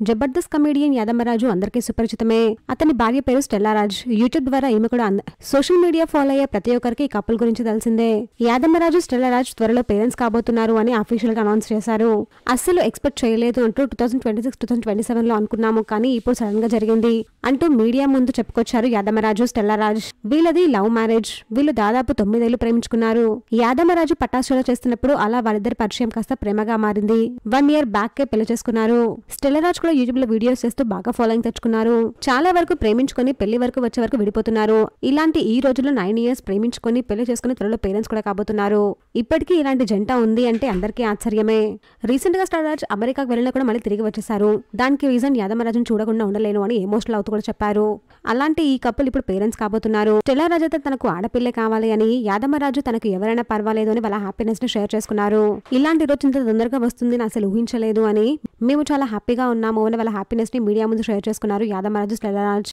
Jabardasth comedian Yadamaraju అందరికీ సుపరిచితమే. అతని భార్య పేరు స్టెల్లా రాజ్. యూట్యూబ్ ద్వారా ఈమె కూడా సోషల్ మీడియా ఫాలో అయ్యే ప్రతి ఒక్కరికి ఈ కపుల్ గురించి తెలిసిందే. యాదమరాజు స్టెల్లా రాజ్ త్వరలో పేరెంట్స్ కాబోతున్నారు అని అఫీషియల్ గా అనౌన్స్ చేశారు. అస్సలు ఎక్స్పెక్ట్ చేయలేదు అంటూ 2026-2027 లో అనుకున్నాము, కానీ ఇప్పుడు సడన్ గా జరిగింది అంటూ మీడియా ముందు చెప్పుకొచ్చారు యాదమరాజు స్టెల్లా రాజ్. వీళ్ళది లవ్ మ్యారేజ్. వీళ్ళు దాదాపు 9 ఏళ్లు ప్రేమించుకున్నారు. యాదమరాజు పటాసులో చేస్తున్నప్పుడు అలా వాళ్ళిద్దరి పరిచయం కాస్త ప్రేమగా మారింది. 1 year బ్యాక్ కే పెళ్లి చేసుకున్నారు. స్టెల్లా రాజ్ కూడా యూట్యూబ్ లో వీడియోస్ చేస్తూ బాగా ఫాలోయింగ్ తెచ్చుకున్నారు. చాలా వరకు ప్రేమించుకొని పెళ్లి వరకు వచ్చే వరకు విడిపోతున్నారు. ఇలాంటి ఈ రోజుల్లో 9 years ప్రేమించుకొని పెళ్లి చేసుకుని త్వరలో పేరెంట్స్ కూడా కాబోతున్నారు. ఇప్పటికీ ఇలాంటి జంట ఉంది అంటే అందరికీ ఆశ్చర్యమే. రీసెంట్ గా స్టెల్లా రాజ్ అమెరికాకు వెళ్ళినా కూడా మళ్ళీ తిరిగి వచ్చేసారు. దానికి రీజన్ యాదమరాజును చూడకుండా ఉండలేను అని ఎమోషనల్ అవుతూ కూడా చెప్పారు. అలాంటి ఈ కపుల్ ఇప్పుడు పేరెంట్స్ కాబోతున్నారు. స్టెల్లా రాజ్ అయితే తనకు ఆడపిల్లే కావాలి అని, యాదమరాజు తనకు ఎవరైనా పర్వాలేదు అని వాళ్ళ హ్యాపీనెస్ ని షేర్ చేసుకున్నారు. ఇలాంటి రోజు ఇంత తొందరగా వస్తుంది అసలు ఊహించలేదు అని, మేము చాలా హ్యాపీగా ఉన్నాము అని వాళ్ళ హ్యాపీనెస్ ని మీడియా ముందు షేర్ చేసుకున్నారు యాదమరాజు స్టెల్లా రాజ్.